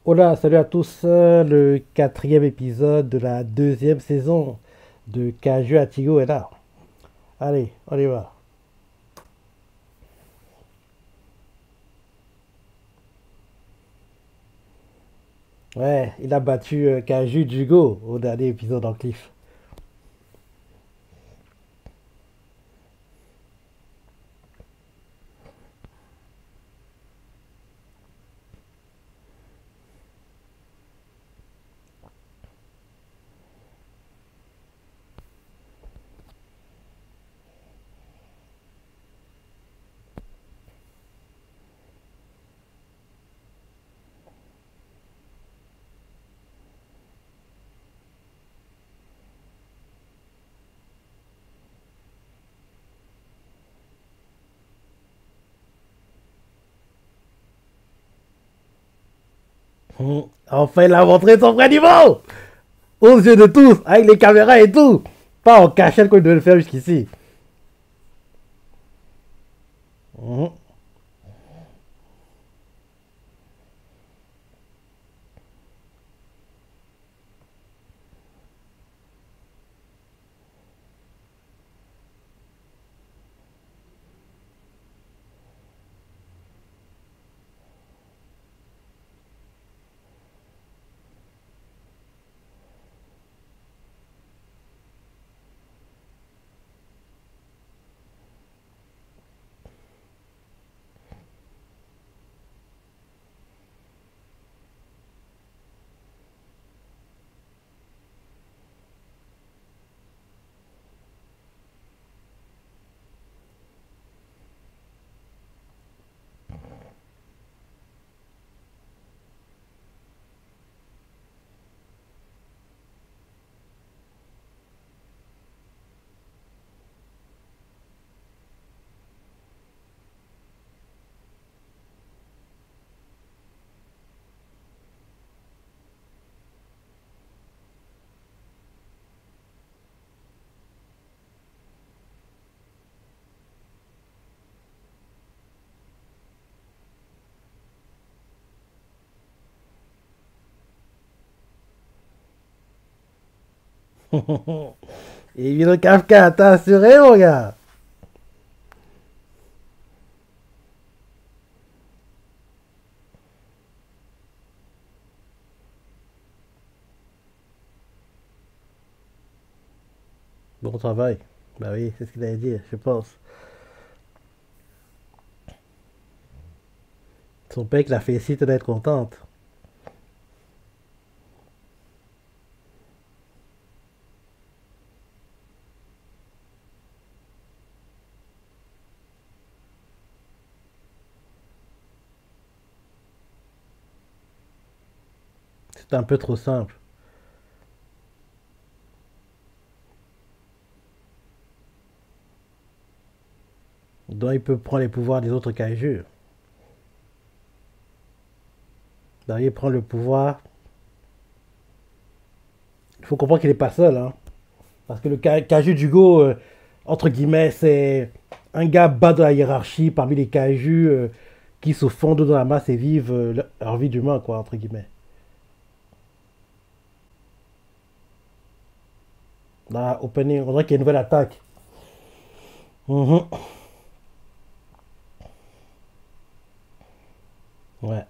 Hola, salut à tous, le quatrième épisode de la deuxième saison de Caju Atigo est là. Allez, on y va. Ouais, il a battu Caju Jugo au dernier épisode en cliff. Enfin, il a montré son vrai niveau aux yeux de tous, avec les caméras et tout. Pas en cachette comme il devait le faire jusqu'ici. Mhm. Et évidemment, Kafka, t'as assuré, mon gars. Bon travail. Bah oui, c'est ce qu'il allait dire, je pense. Son père qui la félicite d'être contente. C'est un peu trop simple. Donc il peut prendre les pouvoirs des autres kaiju. Donc il prend le pouvoir. Il faut comprendre qu'il n'est pas seul. Hein. Parce que le kaiju d'Hugo, entre guillemets, c'est un gars bas de la hiérarchie parmi les kaiju qui se fondent dans la masse et vivent leur vie d'humain, quoi, entre guillemets. Dans opening, on dirait qu'il y a une nouvelle attaque. Mhm. Ouais.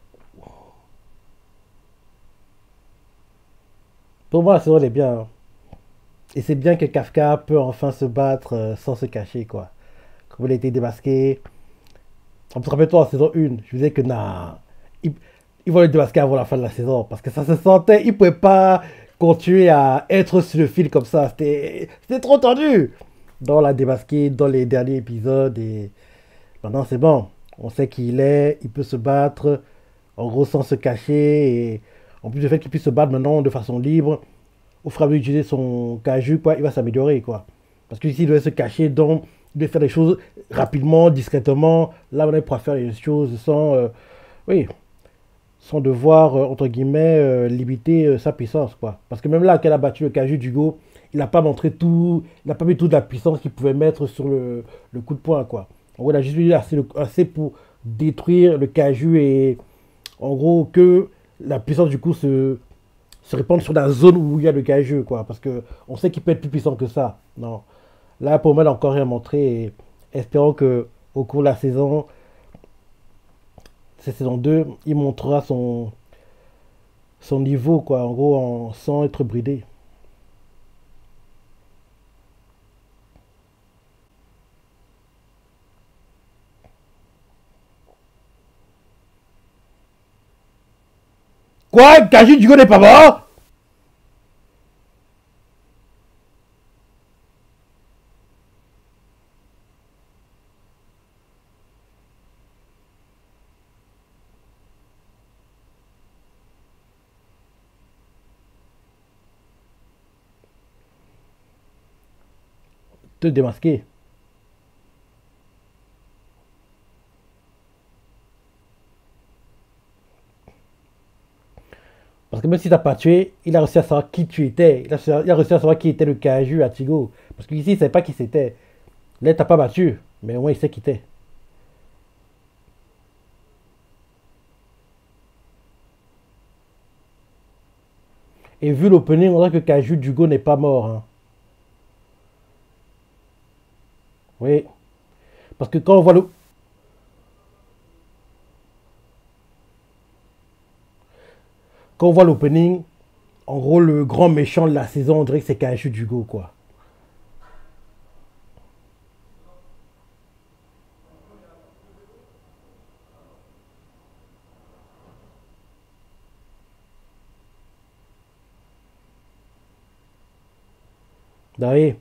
Pour moi, la saison, elle est bien. Hein. Et c'est bien que Kafka peut enfin se battre sans se cacher, quoi. Comme il a été démasqué. En plus, rappelle-toi, en saison 1, je disais que nah, ils, ils vont le démasquer avant la fin de la saison. Parce que ça se sentait, ils ne pouvaient pas continuer à être sur le fil comme ça. C'était trop tendu. Dans la démasqué, dans les derniers épisodes. Et maintenant, c'est bon. On sait qui il est, il peut se battre, en gros, sans se cacher. Et en plus du fait qu'il puisse se battre maintenant de façon libre, au fur et à mesure d'utiliser son caju, quoi, il va s'améliorer, quoi. Parce que s'il doit se cacher, donc, il doit faire les choses rapidement, discrètement. Là, on est pour faire les choses sans, oui, sans devoir, entre guillemets, limiter sa puissance, quoi. Parce que même là, qu'elle a battu le caju d'Hugo, il n'a pas montré tout, il n'a pas mis toute la puissance qu'il pouvait mettre sur le coup de poing, quoi. En gros, il a juste eu assez, assez pour détruire le caju et, en gros, que la puissance du coup se répand sur la zone où il y a le Kaiju, quoi. Parce que on sait qu'il peut être plus puissant que ça. Non. Là, pour moi, il a encore rien montré. Et espérons que au cours de la saison, cette saison 2 il montrera son niveau, quoi. En gros, sans être bridé. Quoi? Kaiju Dugo n'est pas mort? Te démasquer. Parce que même si t'as pas tué, il a réussi à savoir qui tu étais. Il a réussi à savoir qui était le Kaiju à Tigo. Parce qu'ici, il savait pas qui c'était. Là, il t'a pas battu. Mais au moins, il sait qui t'es. Et vu l'opening, on dirait que Kaiju Dugo n'est pas mort, hein. Oui. Parce que quand on voit l'opening, en gros, le grand méchant de la saison, on dirait que c'est Kaiju Dugo, quoi. Vous voyez.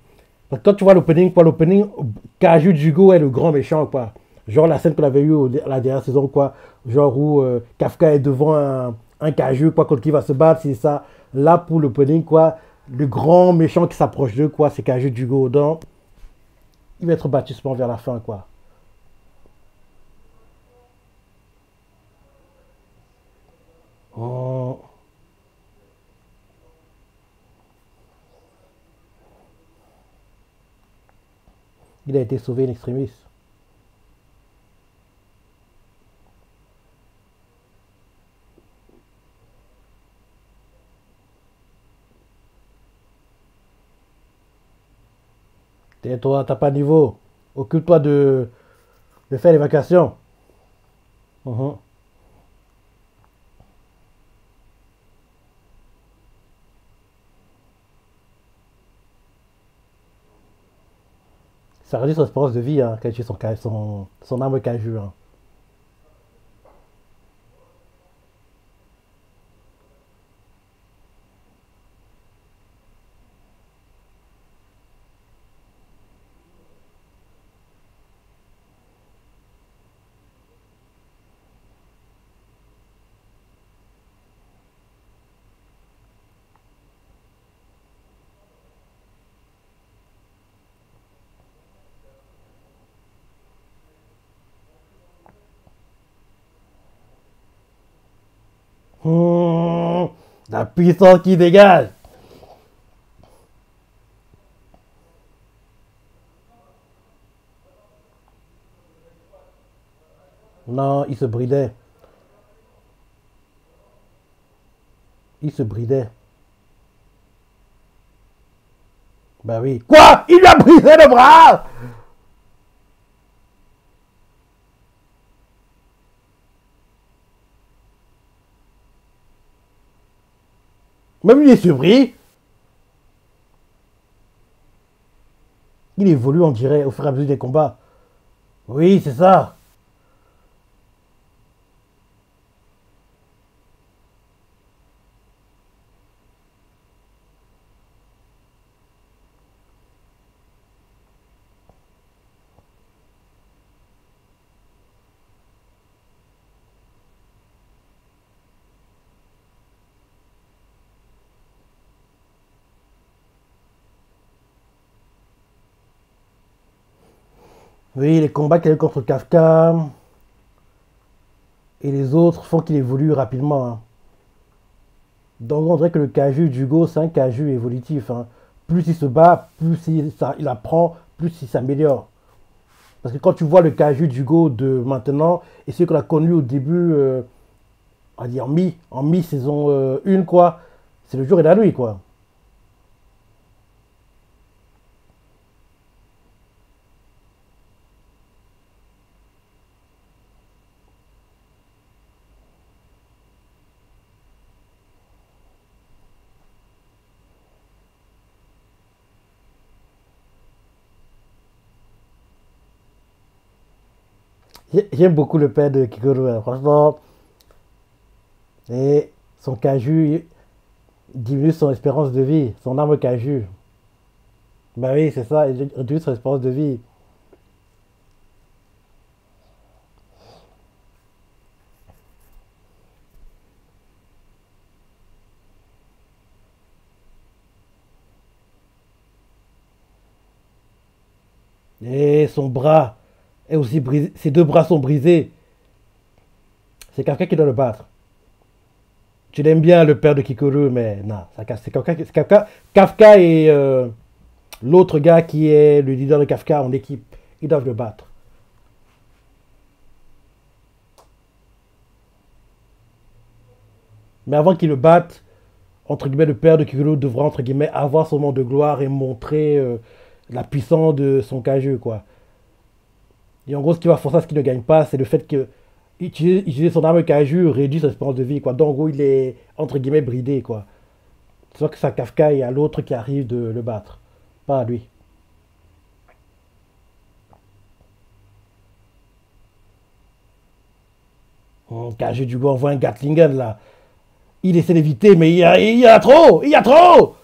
Parce que quand tu vois l'opening, quoi, l'opening, Kaiju Dugo est le grand méchant, quoi. Genre la scène qu'on avait eue la dernière saison, quoi. Genre où Kafka est devant un Kaiju, quoi, contre qui va se battre, c'est ça. Là, pour l'opening, quoi, le grand méchant qui s'approche d'eux, quoi, c'est Kaiju Dugo. Donc, il va être battu seulement vers la fin, quoi. Oh, il a été sauvé in extremis. Toi, t'as pas de niveau. Occupe-toi de faire l'évacuation. Mhm. Ça réduit son espérance de vie, hein, quand il tue son arme Kaiju, hein. Hmm, la puissance qui dégage. Non, il se bridait. Il se bridait. Bah oui. Quoi? Il lui a brisé le bras? Même lui il est surpris. Il évolue, on dirait, au fur et à mesure des combats. Oui, c'est ça. Oui, les combats qu'il a eu contre Kafka et les autres font qu'il évolue rapidement, hein. Donc on dirait que le Kaiju d'Hugo, c'est un Kaiju évolutif, hein. Plus il se bat, plus il apprend, plus il s'améliore. Parce que quand tu vois le Kaiju d'Hugo de maintenant et celui qu'on a connu au début, on va dire en mi-saison 1, quoi. C'est le jour et la nuit, quoi. J'aime beaucoup le père de Kikoru, hein. Franchement, et son caju diminue son espérance de vie, son arme caju. Bah oui, c'est ça, il réduit son espérance de vie. Et son bras est aussi brisé, ses deux bras sont brisés. C'est Kafka qui doit le battre. Tu l'aimes bien, le père de Kikoru, mais non, c'est Kafka, Kafka et l'autre gars qui est le leader de Kafka en équipe. Ils doivent le battre. Mais avant qu'ils le battent, entre guillemets, le père de Kikoru devra, entre guillemets, avoir son moment de gloire et montrer la puissance de son Kaju, quoi. Et en gros, ce qui va forcer à ce qu'il ne gagne pas, c'est le fait que utiliser son arme Kaju réduit son espérance de vie, quoi. Donc, en gros, il est, entre guillemets, bridé, quoi. Soit que c'est à Kafka et à l'autre qui arrive de le battre. Pas à lui. Kaju, du coup, envoie un Gatling là. Il essaie d'éviter, mais il y a trop. Il y a trop.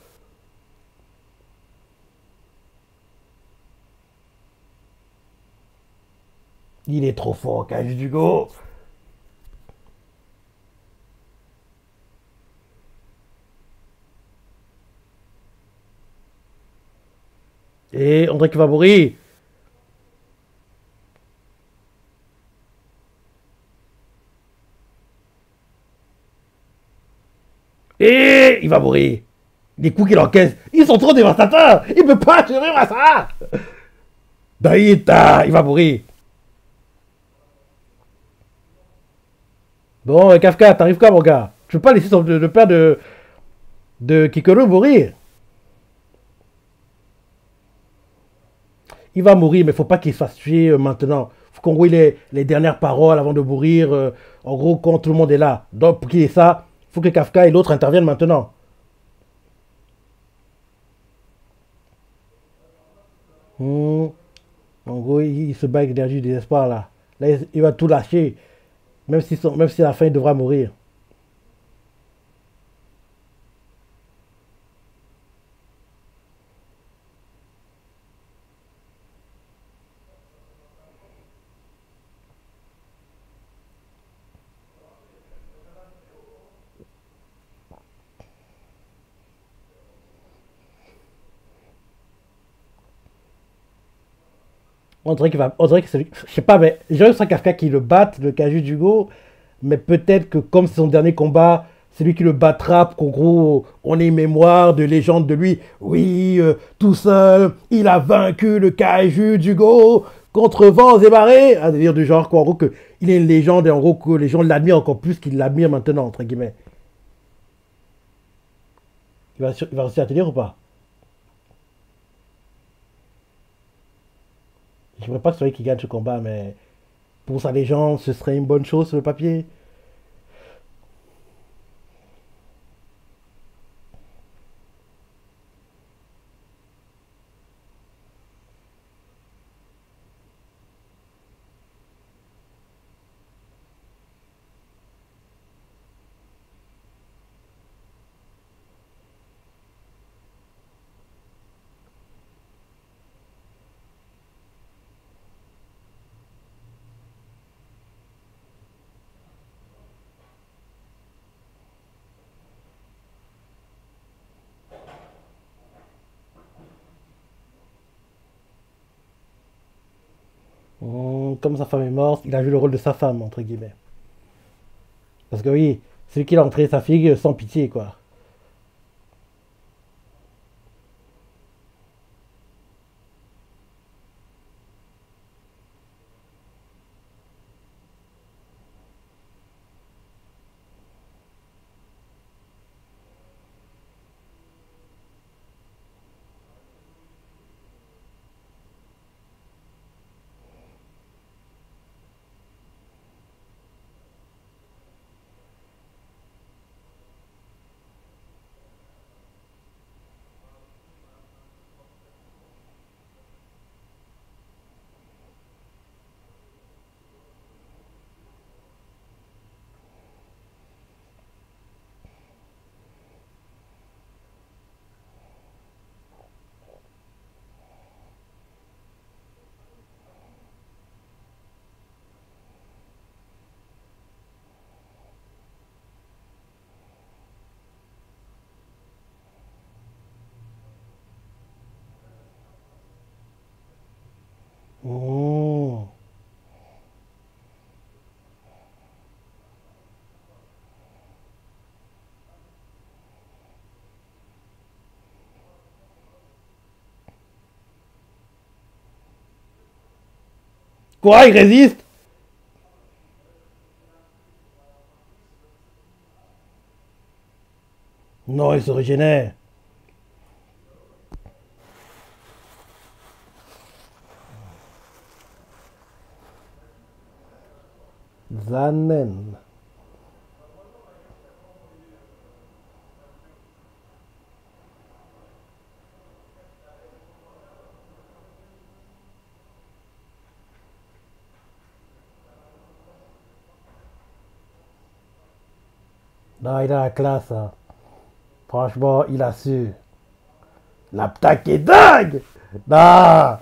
Il est trop fort, Kaju Dugo. Et André qui va mourir. Et il va mourir. Les coups qu'il encaisse, ils sont trop dévastateurs. Il peut pas survivre à ça. Daïta, il va mourir. Bon, Kafka, t'arrives quand, mon gars? Tu peux pas laisser le père de Kikoru mourir. Il va mourir, mais faut pas qu'il se fasse tuer maintenant. Faut qu'on voit les dernières paroles avant de mourir. En gros, quand tout le monde est là. Donc, pour qu'il ait ça, faut que Kafka et l'autre interviennent maintenant. Hmm. En gros, il se bat avec l'énergie du désespoir là. Là, il va tout lâcher, même si à la fin il devra mourir. On dirait que je sais pas, mais j'aurais que Kafka qui le batte, le Kaju Jugo, mais peut-être que comme c'est son dernier combat, c'est lui qui le battra pour qu'en gros on ait une mémoire de légende de lui. Oui, tout seul, il a vaincu le Kaiju Jugo contre vents et marées. Un délire du genre quoi, en gros que il est une légende et en gros que les gens l'admirent encore plus qu'ils l'admirent maintenant entre guillemets. Il va réussir à tenir ou pas? Je ne voudrais pas que ce soit lui qui gagne ce combat, mais pour sa légende, ce serait une bonne chose sur le papier. Comme sa femme est morte, il a joué le rôle de sa femme, entre guillemets. Parce que oui, c'est lui qui a entré sa fille sans pitié, quoi. Quoi, il résiste? Non, il se régénère. Zanen. Non, il a la classe, hein. Franchement, il a su. L'attaque est dingue. Non.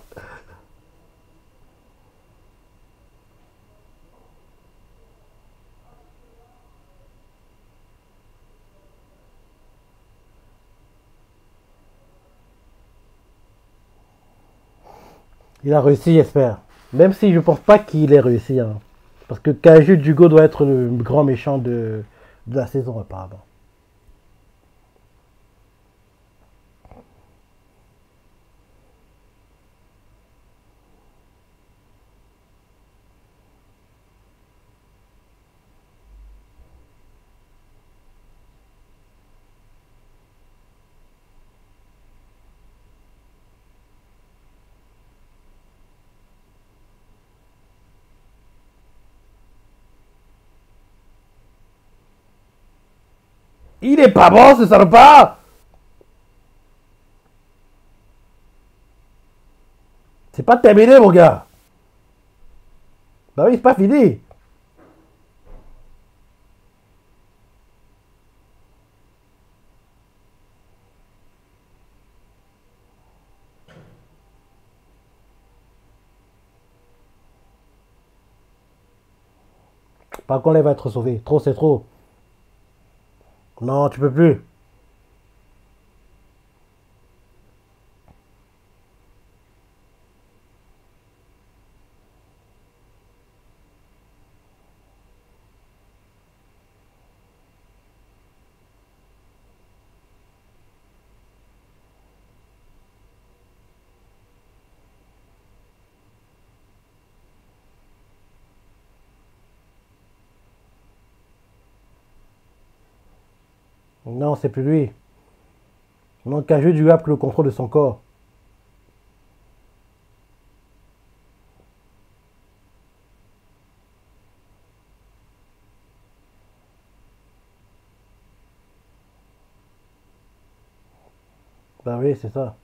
Il a réussi, j'espère. Même si je pense pas qu'il ait réussi, hein. Parce que Kaju Dugo doit être le grand méchant de la saison, apparemment. Il est pas bon, ce salopard. C'est pas terminé, mon gars. Bah oui, c'est pas fini. Par contre, là, il va être sauvé. Trop, c'est trop. Non, tu peux plus. Non, c'est plus lui. Non, Kaju Dugo a pris le contrôle de son corps. Bah oui, c'est ça.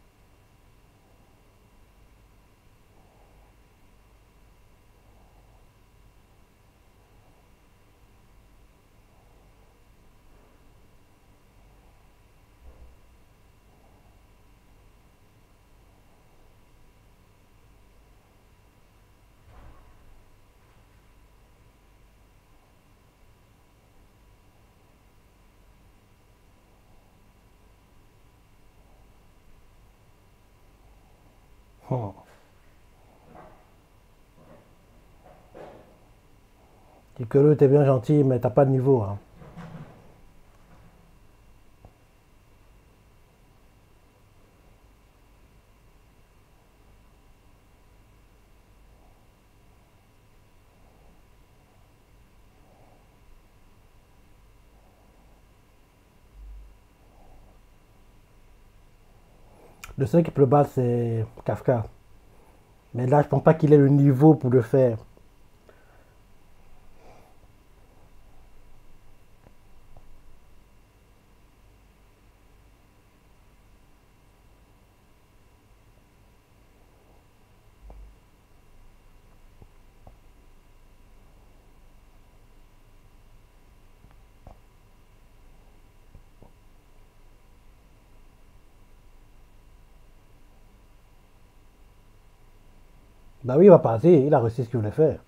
Hmm. Dis que l'autre t'es bien gentil, mais t'as pas de niveau, hein. Le seul qui peut le battre, c'est Kafka. Mais là, je pense pas qu'il ait le niveau pour le faire. Bah oui, il va passer. Il a réussi ce qu'il voulait faire.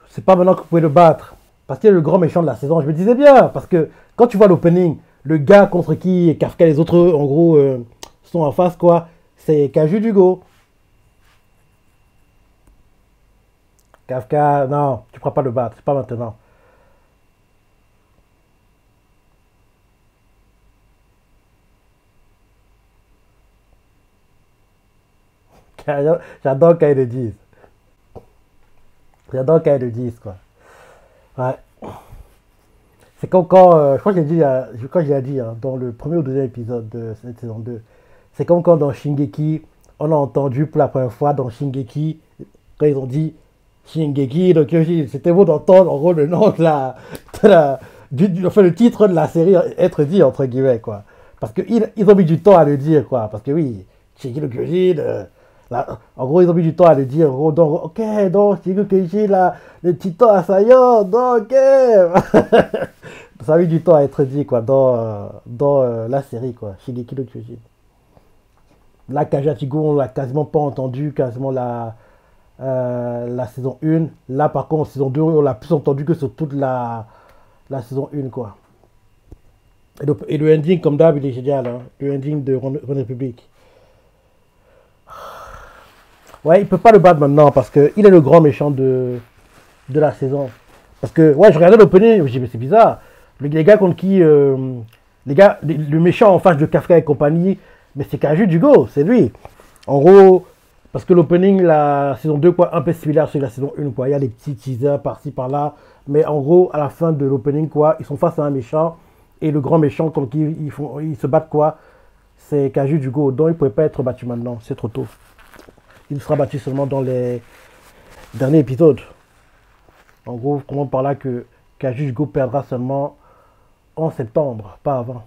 C'est pas maintenant que vous pouvez le battre. Parce qu'il est le grand méchant de la saison. Je me disais bien. Parce que quand tu vois l'opening, le gars contre qui Kafka et les autres, en gros, sont en face, quoi, c'est Kaju Dugo. Kafka, non, tu ne pourras pas le battre. C'est pas maintenant. J'adore quand ils le disent. J'adore quand ils le disent, quoi. Ouais. C'est comme quand, je crois que j'ai dit, je crois que j'ai dit hein, dans le premier ou deuxième épisode de cette saison 2. C'est comme quand dans Shingeki, on a entendu pour la première fois dans Shingeki, quand ils ont dit Shingeki no Kyojin, c'était beau d'entendre en gros le nom enfin, le titre de la série être dit entre guillemets quoi. Parce qu'ils ont mis du temps à le dire quoi. Parce que oui, Shingeki no Kyojin, en gros ils ont mis du temps à le dire. En gros, donc, ok, donc Shingeki no Kyojin, là, le titan assaillant, donc ok. Ça a mis du temps à être dit quoi dans la série quoi, Shingeki no Kyojin. Là, Kajatigo, on l'a quasiment pas entendu, quasiment la saison 1. Là, par contre, saison 2, on l'a plus entendu que sur toute la saison 1, quoi. Et le ending, comme d'hab, il est génial, hein. Le ending de Ron Republic. Ouais, il peut pas le battre maintenant parce qu'il est le grand méchant de la saison. Parce que, ouais, je regardais l'opening, je me dis, mais c'est bizarre. Les gars contre qui. Le méchant en face de Kafka et compagnie, mais c'est Kaju Dugo, c'est lui. En gros, parce que l'opening, la saison 2, quoi, un peu similaire sur la saison 1, quoi. Il y a des petits teasers par-ci, par-là. Mais en gros, à la fin de l'opening, quoi, ils sont face à un méchant. Et le grand méchant contre qui ils se battent, quoi, c'est Kaju Dugo. Donc, il ne pouvait pas être battu maintenant, c'est trop tôt. Il sera battu seulement dans les derniers épisodes. En gros, comment par là que Kaju Dugo perdra seulement en septembre, pas avant.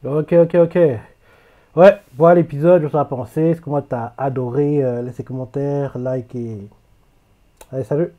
Ok, ok, ok. Ouais, voilà l'épisode, je t'en ai pensé. Est-ce que moi t'as adoré? Laissez commentaires, like et. Allez, salut!